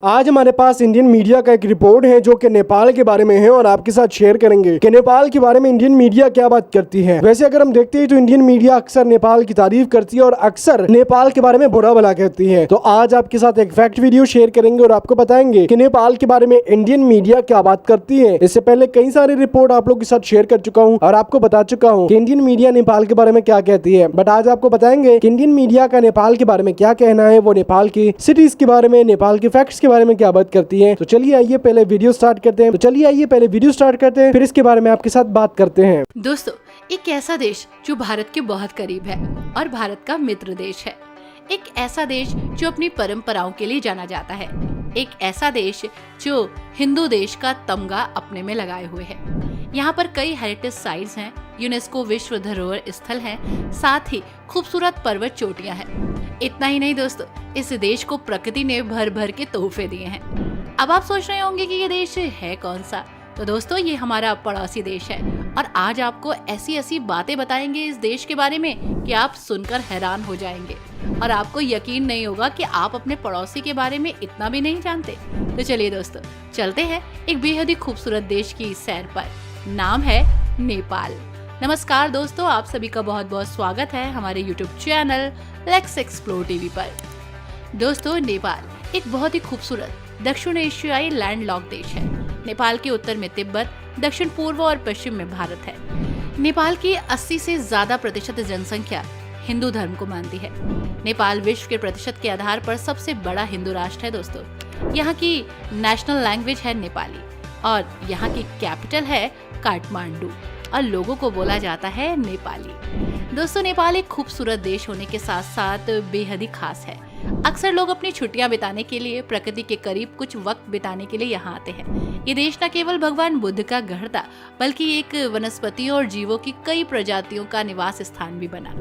आज हमारे पास Indian media का एक रिपोर्ट है जो कि नेपाल के बारे में है और आपके साथ शेयर करेंगे कि नेपाल के बारे में इंडियन मीडिया क्या बात करती है। वैसे अगर हम देखते हैं तो इंडियन मीडिया अक्सर नेपाल की तारीफ करती है और अक्सर नेपाल के बारे में बुरा भला कहती है। तो आज आपके साथ एक फैक्ट वीडियो शेयर करेंगे और आपको बताएंगे कि नेपाल के बारे में इंडियन मीडिया क्या बात करती है। इससे पहले कई सारी रिपोर्ट आप लोग के साथ शेयर कर चुका हूँ और आपको बता चुका हूँ कि इंडियन मीडिया नेपाल के बारे में क्या कहती है, बट आज आपको बताएंगे कि इंडियन मीडिया का नेपाल के बारे में क्या कहना है। वो नेपाल की सिटीज के बारे में, नेपाल के फैक्ट्स के बारे में क्या बात करती है। तो चलिए आइए पहले वीडियो स्टार्ट करते हैं, फिर इसके बारे में आपके साथ बात करते हैं। दोस्तों, एक ऐसा देश जो भारत के बहुत करीब है और भारत का मित्र देश है। एक ऐसा देश जो अपनी परंपराओं के लिए जाना जाता है। एक ऐसा देश जो हिंदू देश का तमगा अपने में लगाए हुए है। यहाँ पर कई हेरिटेज साइट्स हैं, यूनेस्को विश्व धरोहर स्थल है, साथ ही खूबसूरत पर्वत चोटियां हैं। इतना ही नहीं दोस्तों, इस देश को प्रकृति ने भर भर के तोहफे दिए हैं। अब आप सोच रहे होंगे कि ये देश है कौन सा। तो दोस्तों, ये हमारा पड़ोसी देश है और आज आपको ऐसी ऐसी बातें बताएंगे इस देश के बारे में कि आप सुनकर हैरान हो जाएंगे और आपको यकीन नहीं होगा कि आप अपने पड़ोसी के बारे में इतना भी नहीं जानते। तो चलिए दोस्तों, चलते हैं एक बेहद ही खूबसूरत देश की सैर पर। नाम है नेपाल। नमस्कार दोस्तों, आप सभी का बहुत बहुत स्वागत है हमारे YouTube channel let's explore TV पर। दोस्तों, नेपाल एक बहुत ही खूबसूरत दक्षिण एशियाई लैंडलॉक देश है। नेपाल के उत्तर में तिब्बत, दक्षिण पूर्व और पश्चिम में भारत है। नेपाल की 80 से ज्यादा प्रतिशत जनसंख्या हिंदू धर्म को मानती है। नेपाल विश्व के प्रतिशत के आधार पर सबसे बड़ा हिंदू राष्ट्र है। दोस्तों, यहाँ की नेशनल लैंग्वेज है नेपाली और यहाँ की कैपिटल है काठमांडू और लोगों को बोला जाता है नेपाली। दोस्तों, नेपाल एक खूबसूरत देश होने के साथ साथ बेहद ही खास है। अक्सर लोग अपनी छुट्टियां बिताने के लिए प्रकृति के करीब कुछ वक्त बिताने के लिए यहाँ आते हैं। ये देश न केवल भगवान बुद्ध का घर था, बल्कि एक वनस्पतियों और जीवों की कई प्रजातियों का निवास स्थान भी बना।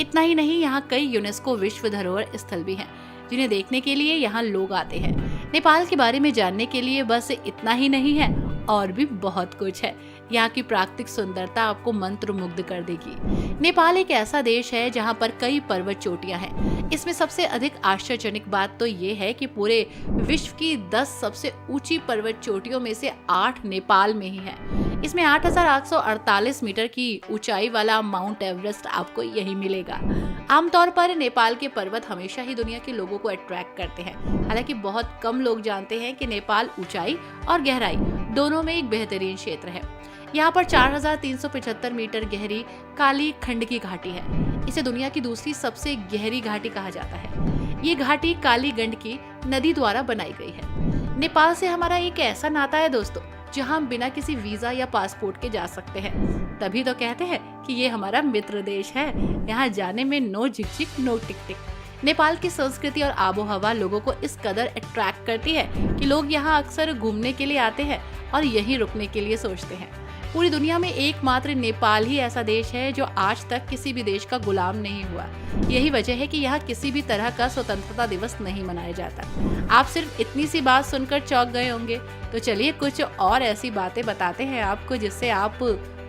इतना ही नहीं, यहाँ कई यूनेस्को विश्व धरोहर स्थल भी हैं, जिन्हें देखने के लिए यहाँ लोग आते हैं। नेपाल के बारे में जानने के लिए बस इतना ही नहीं है, और भी बहुत कुछ है। यहाँ की प्राकृतिक सुंदरता आपको मंत्रमुग्ध कर देगी। नेपाल एक ऐसा देश है जहाँ पर कई पर्वत चोटियां हैं। इसमें सबसे अधिक आश्चर्यजनक बात तो ये है कि पूरे विश्व की 10 सबसे ऊंची पर्वत चोटियों में से 8 नेपाल में ही है। इसमें 8,848 मीटर की ऊंचाई वाला माउंट एवरेस्ट आपको यही मिलेगा। आमतौर पर नेपाल के पर्वत हमेशा ही दुनिया के लोगों को अट्रैक्ट करते हैं। हालांकि बहुत कम लोग जानते हैं कि नेपाल ऊंचाई और गहराई दोनों में एक बेहतरीन क्षेत्र है। यहाँ पर 4,375 मीटर गहरी काली खंड की घाटी है। इसे दुनिया की दूसरी सबसे गहरी घाटी कहा जाता है। ये घाटी काली गंडकी नदी द्वारा बनाई गई है। नेपाल से हमारा एक ऐसा नाता है दोस्तों, जहाँ हम बिना किसी वीजा या पासपोर्ट के जा सकते हैं। तभी तो कहते हैं कि ये हमारा मित्र देश है। यहाँ जाने में नो झिकझिक, नो टिक टिक। नेपाल की संस्कृति और आबो हवा लोगों को इस कदर अट्रैक्ट करती है कि लोग यहाँ अक्सर घूमने के लिए आते हैं और यहीं रुकने के लिए सोचते हैं। पूरी दुनिया में एकमात्र नेपाल ही ऐसा देश है जो आज तक किसी भी देश का गुलाम नहीं हुआ। यही वजह है कि यहाँ किसी भी तरह का स्वतंत्रता दिवस नहीं मनाया जाता। आप सिर्फ इतनी सी बात सुनकर चौंक गए होंगे। तो चलिए कुछ और ऐसी बातें बताते हैं आपको जिससे आप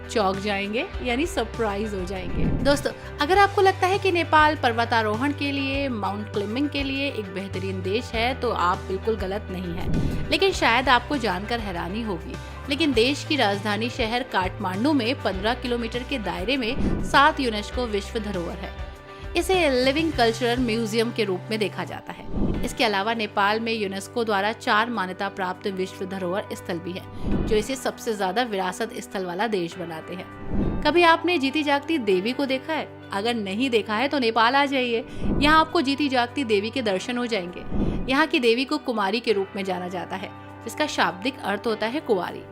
चौंक जाएंगे, यानी सरप्राइज हो जाएंगे। दोस्तों, अगर आपको लगता है कि नेपाल पर्वतारोहण के लिए, माउंट क्लाइंबिंग के लिए एक बेहतरीन देश है, तो आप बिल्कुल गलत नहीं है। लेकिन शायद आपको जानकर हैरानी होगी, लेकिन देश की राजधानी शहर काठमांडू में 15 किलोमीटर के दायरे में 7 यूनेस्को विश्व धरोहर है। इसे लिविंग कल्चरल म्यूजियम के रूप में देखा जाता है। इसके अलावा नेपाल में यूनेस्को द्वारा 4 मान्यता प्राप्त विश्व धरोहर स्थल भी है, जो इसे सबसे ज्यादा विरासत स्थल वाला देश बनाते हैं। कभी आपने जीती जागती देवी को देखा है? अगर नहीं देखा है तो नेपाल आ जाइए। यहाँ आपको जीती जागती देवी के दर्शन हो जाएंगे। यहाँ की देवी को कुमारी के रूप में जाना जाता है, जिसका शाब्दिक अर्थ होता है कुंवारी।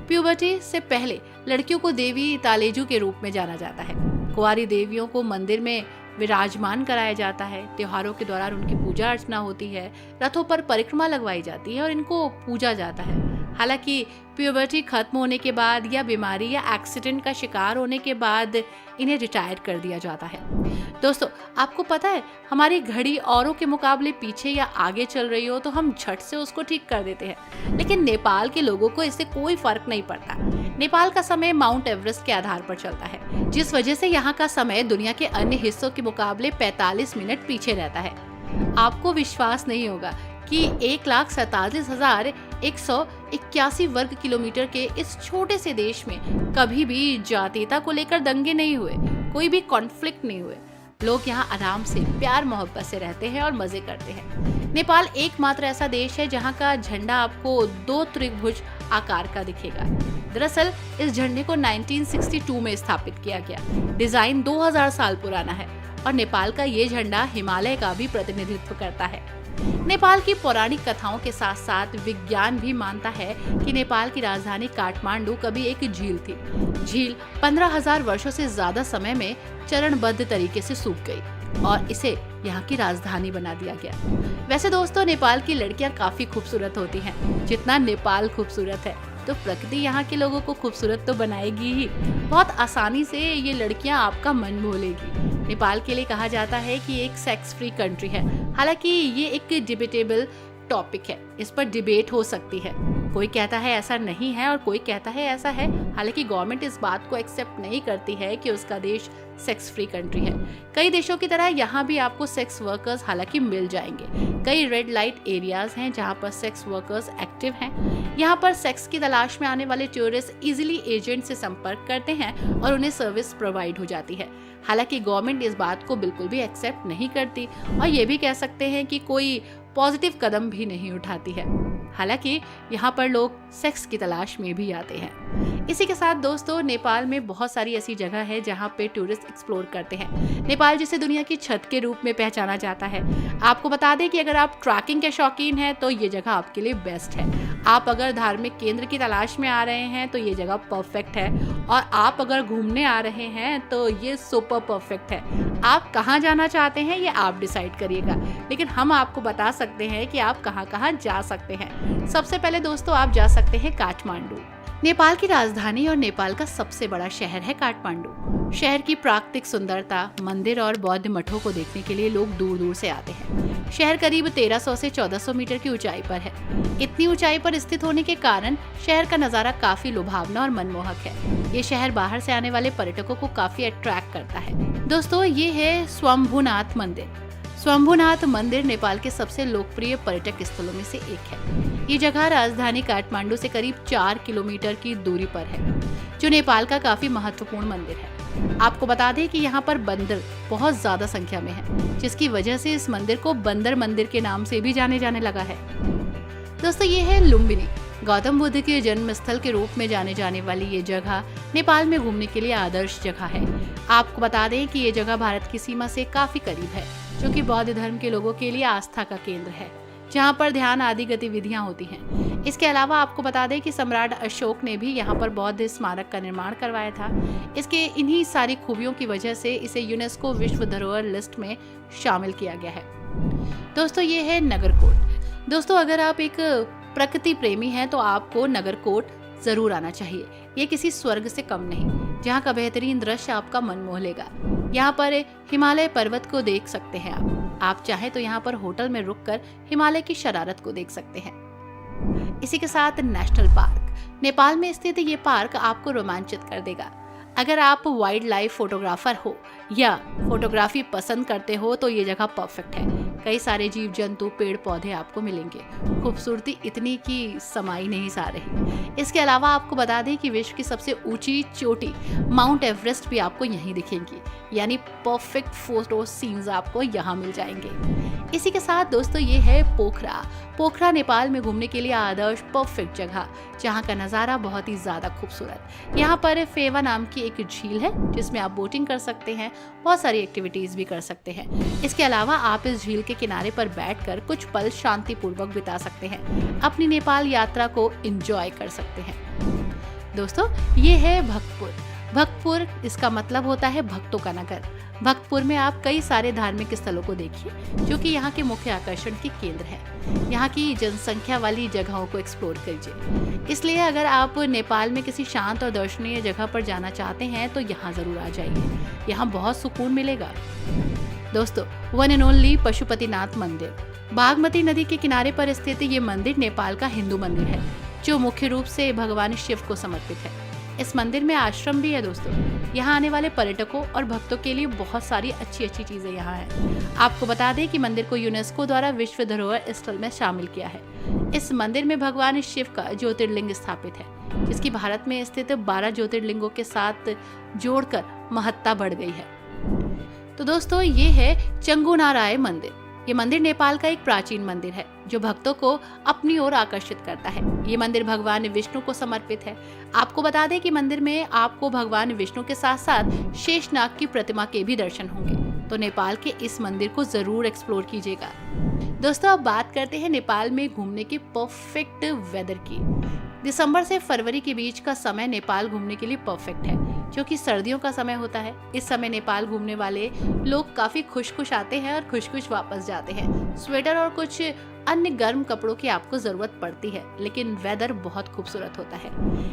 प्यूबर्टी से पहले लड़कियों को देवी तालेजू के रूप में जाना जाता है। कुंवारी देवियों को मंदिर में विराजमान कराया जाता है। त्योहारों के दौरान उनकी पूजा अर्चना होती है, रथों पर परिक्रमा लगवाई जाती है और इनको पूजा जाता है। हालांकि प्यूबर्टी खत्म होने के बाद या बीमारी या एक्सीडेंट का शिकार होने के बाद इन्हें रिटायर कर दिया जाता है। दोस्तों, आपको पता है, हमारी घड़ी औरों के मुकाबले पीछे या आगे चल रही हो तो हम झट से उसको ठीक कर देते हैं, लेकिन नेपाल के लोगों को इससे कोई फर्क नहीं पड़ता। नेपाल का समय माउंट एवरेस्ट के आधार पर चलता है, जिस वजह से यहाँ का समय दुनिया के अन्य हिस्सों के मुकाबले 45 मिनट पीछे रहता है। आपको विश्वास नहीं होगा कि 1,47,181 वर्ग किलोमीटर के इस छोटे से देश में कभी भी जातीयता को लेकर दंगे नहीं हुए, कोई भी कॉन्फ्लिक्ट नहीं हुए। लोग यहाँ आराम से प्यार मोहब्बत से रहते हैं और मजे करते हैं। नेपाल एकमात्र ऐसा देश है जहाँ का झंडा आपको 2 त्रिभुज आकार का दिखेगा। दरअसल इस झंडे को 1962 में स्थापित किया गया। डिजाइन 2000 साल पुराना है और नेपाल का ये झंडा हिमालय का भी प्रतिनिधित्व करता है। नेपाल की पौराणिक कथाओं के साथ साथ विज्ञान भी मानता है कि नेपाल की राजधानी काठमांडू कभी एक झील थी। झील 15,000 वर्षों से ज्यादा समय में चरणबद्ध तरीके से सूख गई और इसे यहाँ की राजधानी बना दिया गया। वैसे दोस्तों, नेपाल की लड़कियाँ काफी खूबसूरत होती हैं। जितना नेपाल खूबसूरत है तो प्रकृति यहाँ के लोगों को खूबसूरत तो बनाएगी ही। बहुत आसानी से ये लड़कियाँ आपका मन मोलेगी। नेपाल के लिए कहा जाता है कि एक सेक्स फ्री कंट्री है। हालांकि ये एक डिबेटेबल टॉपिक है, इस पर डिबेट हो सकती है। कोई कहता है ऐसा नहीं है और कोई कहता है ऐसा है। हालांकि गवर्नमेंट इस बात को एक्सेप्ट नहीं करती है कि उसका देश सेक्स फ्री कंट्री है। कई देशों की तरह यहाँ भी आपको सेक्स वर्कर्स हालांकि मिल जाएंगे। कई रेड लाइट एरियाज हैं जहाँ पर सेक्स वर्कर्स एक्टिव हैं। यहाँ पर सेक्स की तलाश में आने वाले टूरिस्ट इजीली एजेंट से संपर्क करते हैं और उन्हें सर्विस प्रोवाइड हो जाती है। हालांकि गवर्नमेंट इस बात को बिल्कुल भी एक्सेप्ट नहीं करती और ये भी कह सकते हैं कि कोई पॉजिटिव कदम भी नहीं उठाती है। हालांकि यहाँ पर लोग सेक्स की तलाश में भी आते हैं। इसी के साथ दोस्तों, नेपाल में बहुत सारी ऐसी जगह है जहाँ पे टूरिस्ट एक्सप्लोर करते हैं। नेपाल जिसे दुनिया की छत के रूप में पहचाना जाता है। आपको बता दें कि अगर आप ट्रैकिंग के शौकीन हैं तो ये जगह आपके लिए बेस्ट है। आप अगर धार्मिक केंद्र की तलाश में आ रहे हैं तो ये जगह परफेक्ट है और आप अगर घूमने आ रहे हैं तो ये सुपर परफेक्ट है। आप कहाँ जाना चाहते हैं ये आप डिसाइड करिएगा, लेकिन हम आपको बता सकते हैं कि आप कहाँ जा सकते हैं। सबसे पहले दोस्तों, आप जा सकते हैं काठमांडू। नेपाल की राजधानी और नेपाल का सबसे बड़ा शहर है काठमांडू। शहर की प्राकृतिक सुंदरता, मंदिर और बौद्ध मठों को देखने के लिए लोग दूर दूर से आते हैं। शहर करीब 1300 से 1400 मीटर की ऊंचाई पर है। इतनी ऊंचाई पर स्थित होने के कारण शहर का नजारा काफी लुभावना और मनमोहक है। ये शहर बाहर से आने वाले पर्यटकों को काफी अट्रैक्ट करता है। दोस्तों, ये है स्वयंभूनाथ मंदिर। स्वयंभूनाथ मंदिर नेपाल के सबसे लोकप्रिय पर्यटक स्थलों में से एक है। ये जगह राजधानी काठमांडू से करीब 4 किलोमीटर की दूरी पर है, जो नेपाल का काफी महत्वपूर्ण मंदिर है। आपको बता दें कि यहाँ पर बंदर बहुत ज्यादा संख्या में है, जिसकी वजह से इस मंदिर को बंदर मंदिर के नाम से भी जाने लगा है। दोस्तों, ये है लुम्बिनी। गौतम बुद्ध के जन्म स्थल के रूप में जाने जाने वाली ये जगह नेपाल में घूमने के लिए आदर्श जगह है। आपको बता दें कि ये जगह भारत की सीमा से काफी करीब है, जो कि बौद्ध धर्म के लोगों के लिए आस्था का केंद्र है, जहाँ पर ध्यान आदि गतिविधियां होती हैं। इसके अलावा आपको बता दें कि सम्राट अशोक ने भी यहाँ पर बौद्ध स्मारक का निर्माण करवाया था। इसके इन्हीं सारी खूबियों की वजह से इसे यूनेस्को विश्व धरोहर लिस्ट में शामिल किया गया है। दोस्तों, ये है नगरकोट। दोस्तों, अगर आप एक प्रकृति प्रेमी हैं तो आपको नगरकोट जरूर आना चाहिए। ये किसी स्वर्ग से कम नहीं, जहाँ का बेहतरीन दृश्य आपका मन मोह लेगा। यहाँ पर हिमालय पर्वत को देख सकते हैं आप चाहे तो यहाँ पर होटल में रुककर हिमालय की शरारत को देख सकते हैं। इसी के साथ नेशनल पार्क। नेपाल में स्थित ये पार्क आपको रोमांचित कर देगा। अगर आप वाइल्ड लाइफ फोटोग्राफर हो या फोटोग्राफी पसंद करते हो तो ये जगह परफेक्ट है। कई सारे जीव जंतु, पेड़ पौधे आपको मिलेंगे। खूबसूरती इतनी की समाई नहीं सा रही। इसके अलावा आपको बता दें कि विश्व की सबसे ऊंची चोटी माउंट एवरेस्ट भी आपको यहीं दिखेंगी, यानी परफेक्ट फोटो सीन्स आपको यहाँ मिल जाएंगे। इसी के साथ दोस्तों, ये है पोखरा। पोखरा नेपाल में घूमने के लिए आदर्श परफेक्ट जगह, जहाँ का नज़ारा बहुत ही ज़्यादा खूबसूरत। यहाँ पर फेवा नाम की एक झील है जिसमें आप बोटिंग कर सकते हैं, बहुत सारी एक्टिविटीज़ भी कर सकते हैं। इसके अलावा आप इस झील के किनारे पर बैठकर कुछ पल शांतिपूर्वक बिता सकते हैं, अपनी नेपाल यात्रा को एंजॉय कर सकते हैं। दोस्तों, ये है भक्तपुर। भक्तपुर, इसका मतलब होता है भक्तों का नगर। भक्तपुर में आप कई सारे धार्मिक स्थलों को देखिए, जो कि यहाँ के मुख्य आकर्षण के केंद्र है। यहाँ की जनसंख्या वाली जगहों को एक्सप्लोर कीजिए। इसलिए अगर आप नेपाल में किसी शांत और दर्शनीय जगह पर जाना चाहते हैं तो यहाँ जरूर आ जाइए। यहाँ बहुत सुकून मिलेगा। दोस्तों, वन एंड ओनली पशुपतिनाथ मंदिर। बागमती नदी के किनारे पर स्थित ये मंदिर नेपाल का हिंदू मंदिर है, जो मुख्य रूप से भगवान शिव को समर्पित है। इस मंदिर में आश्रम भी है दोस्तों। यहाँ आने वाले पर्यटकों और भक्तों के लिए बहुत सारी अच्छी चीजें यहाँ हैं। आपको बता दें कि मंदिर को यूनेस्को द्वारा विश्व धरोहर स्थल में शामिल किया है। इस मंदिर में भगवान शिव का ज्योतिर्लिंग स्थापित है, जिसकी भारत में स्थित 12 ज्योतिर्लिंगों के साथ जोड़कर महत्ता बढ़ गई है। तो दोस्तों ये है चंगुनाराय मंदिर। ये मंदिर नेपाल का एक प्राचीन मंदिर है जो भक्तों को अपनी ओर आकर्षित करता है। ये मंदिर भगवान विष्णु को समर्पित है। आपको बता दें कि मंदिर में आपको भगवान विष्णु के साथ साथ शेषनाग की प्रतिमा के भी दर्शन होंगे। तो नेपाल के इस मंदिर को जरूर एक्सप्लोर कीजिएगा। दोस्तों अब बात करते हैं नेपाल में घूमने के परफेक्ट वेदर की। दिसंबर से फरवरी के बीच का समय नेपाल घूमने के लिए परफेक्ट है, जो कि सर्दियों का समय होता है। इस समय नेपाल घूमने वाले लोग काफी खुश आते हैं और खुश वापस जाते हैं। स्वेटर और कुछ अन्य गर्म कपड़ों की आपको जरूरत पड़ती है, लेकिन वेदर बहुत खूबसूरत होता है।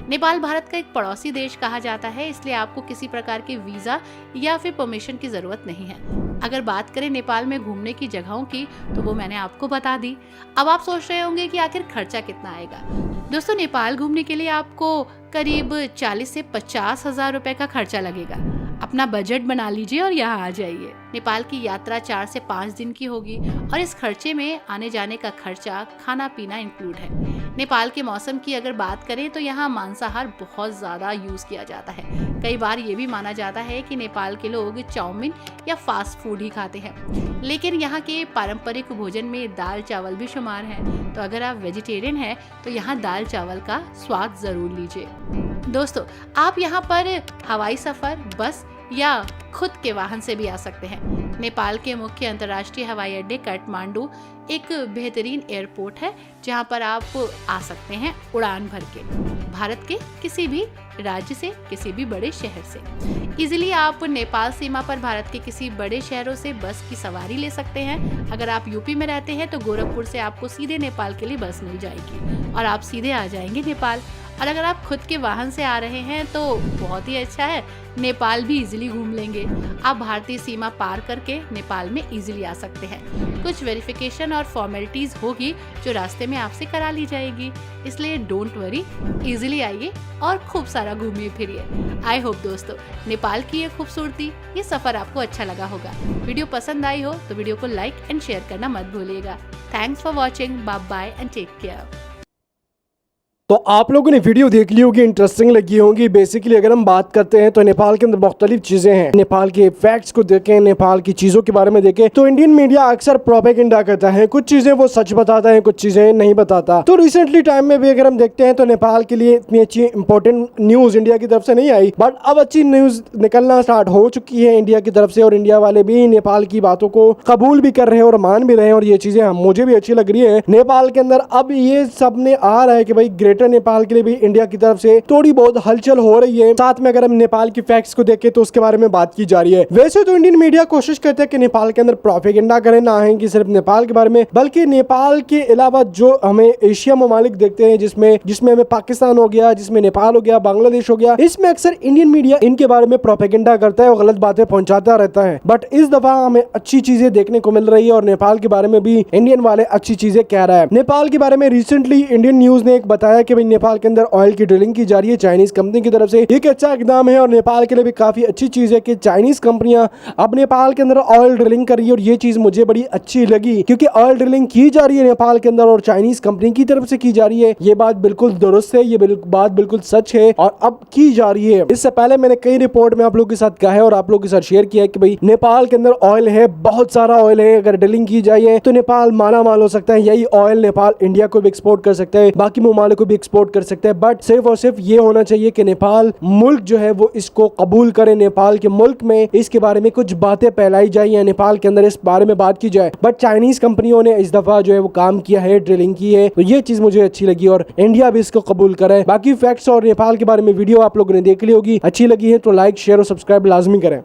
नेपाल भारत का एक पड़ोसी देश कहा जाता है, इसलिए आपको किसी प्रकार के वीजा या फिर परमिशन की जरूरत नहीं है। अगर बात करें नेपाल में घूमने की जगहों की, तो वो मैंने आपको बता दी। अब आप सोच रहे होंगे कि आखिर खर्चा कितना आएगा। दोस्तों नेपाल घूमने के लिए आपको करीब 40 से 50 हजार रुपए का खर्चा लगेगा। अपना बजट बना लीजिए और यहाँ आ जाइए। नेपाल की यात्रा 4 से 5 दिन की होगी और इस खर्चे में आने जाने का खर्चा, खाना पीना इंक्लूड है। नेपाल के मौसम की अगर बात करें तो यहाँ मांसाहार बहुत ज़्यादा यूज़ किया जाता है। कई बार ये भी माना जाता है कि नेपाल के लोग चाउमीन या फास्ट फूड ही खाते हैं, लेकिन यहाँ के पारंपरिक भोजन में दाल चावल भी शुमार है। तो अगर आप वेजिटेरियन हैं तो यहाँ दाल चावल का स्वाद ज़रूर लीजिए। दोस्तों आप यहाँ पर हवाई सफ़र, बस या खुद के वाहन से भी आ सकते हैं। नेपाल के मुख्य अंतर्राष्ट्रीय हवाई अड्डे काठमांडू एक बेहतरीन एयरपोर्ट है, जहां पर आप आ सकते हैं उड़ान भर के भारत के किसी भी राज्य से, किसी भी बड़े शहर से। इजीली आप नेपाल सीमा पर भारत के किसी बड़े शहरों से बस की सवारी ले सकते हैं। अगर आप यूपी में रहते हैं तो गोरखपुर से आपको सीधे नेपाल के लिए बस मिल जाएगी और आप सीधे आ जाएंगे नेपाल। और अगर आप खुद के वाहन से आ रहे हैं तो बहुत ही अच्छा है, नेपाल भी इजीली घूम लेंगे। आप भारतीय सीमा पार करके नेपाल में इजीली आ सकते हैं। कुछ वेरिफिकेशन और फॉर्मेलिटीज होगी जो रास्ते में आपसे करा ली जाएगी, इसलिए डोंट वरी, इजीली आइए और खूब सारा घूमिए फिरिए। आई होप दोस्तों नेपाल की ये खूबसूरती, ये सफर आपको अच्छा लगा होगा। वीडियो पसंद आई हो तो वीडियो को लाइक एंड शेयर करना मत भूलिएगा। Thanks for watching, bye bye and take care. तो आप लोगों ने वीडियो देख ली होगी, इंटरेस्टिंग लगी होगी। बेसिकली अगर हम बात करते हैं तो नेपाल के अंदर मुख्तलिफ चीज़ें हैं। नेपाल के फैक्ट्स को देखें, नेपाल की चीज़ों के बारे में देखें तो इंडियन मीडिया अक्सर प्रोपेगेंडा करता है। कुछ चीज़ें वो सच बताता है, कुछ चीज़ें नहीं बताता। तो रिसेंटली टाइम में भी अगर हम देखते हैं तो नेपाल के लिए इतनी अच्छी इंपॉर्टेंट न्यूज़ इंडिया की तरफ से नहीं आई, बट अब अच्छी न्यूज़ निकलना स्टार्ट हो चुकी है इंडिया की तरफ से, और इंडिया वाले भी नेपाल की बातों को कबूल भी कर रहे हैं और मान भी रहे हैं। और ये चीज़ें मुझे भी अच्छी लग रही है। नेपाल के अंदर अब ये सब ने आ रहा है कि भाई ग्रेटर नेपाल के लिए भी इंडिया की तरफ से थोड़ी बहुत हलचल हो रही है। साथ में अगर हम नेपाल की फैक्ट्स को देखें तो उसके बारे में बात की जा रही है। वैसे तो इंडियन मीडिया कोशिश करते हैं कि नेपाल के अंदर प्रोपेगेंडा करें, ना है कि सिर्फ नेपाल के बारे में, बल्कि नेपाल के अलावा जो हमें एशिया ममालिक देखते हैं, जिसमें हमें पाकिस्तान हो गया, जिसमें नेपाल हो गया, बांग्लादेश हो गया, इसमें अक्सर इंडियन मीडिया इनके बारे में प्रोपेगेंडा करता है और गलत बातें पहुंचाता रहता है। बट इस दफा हमें अच्छी चीजें देखने को मिल रही है और नेपाल के बारे में भी इंडियन वाले अच्छी चीजें कह रहा है। नेपाल के बारे में रिसेंटली इंडियन न्यूज ने एक बताया कि भाई नेपाल के अंदर ऑयल की ड्रिलिंग की जा रही है चाइनीज कंपनी की तरफ से। एक अच्छा इकदाम है और नेपाल के लिए भी काफी अच्छी चीज है कि चाइनीज कंपनियां अब नेपाल के अंदर ऑयल ड्रिलिंग कर रही है। और ये चीज मुझे बड़ी अच्छी लगी, क्योंकि ऑयल ड्रिलिंग की जा रही है नेपाल के अंदर और चाइनीज कंपनी की तरफ से की जा रही है। ये बात बिल्कुल दुरुस्त है, ये बात बिल्कुल सच है और अब की जा रही है। इससे पहले मैंने कई रिपोर्ट में आप लोगों के साथ कहा है और आप लोगों के साथ शेयर किया है कि भाई नेपाल के अंदर ऑयल है, बहुत सारा ऑयल है। अगर ड्रिलिंग की जाए तो नेपाल मालामाल हो सकता है। यही ऑयल नेपाल इंडिया को भी एक्सपोर्ट कर सकता है, बाकी ममालिक को भी एक्सपोर्ट कर सकता है। बट सिर्फ और सिर्फ ये होना चाहिए कि नेपाल मुल्क जो है वो इसको कबूल करे। नेपाल के मुल्क में इसके बारे में कुछ बातें फैलाई जाए या नेपाल के अंदर इस बारे में बात की जाए। बट चाइनीज कंपनियों ने इस दफा जो है वो काम किया है, ड्रिलिंग की है, तो ये चीज मुझे अच्छी लगी और इंडिया भी इसको कबूल करे। बाकी फैक्ट्स और नेपाल के बारे में वीडियो आप लोगों ने देख ली होगी, अच्छी लगी है तो लाइक, शेयर और सब्सक्राइब लाजमी करें।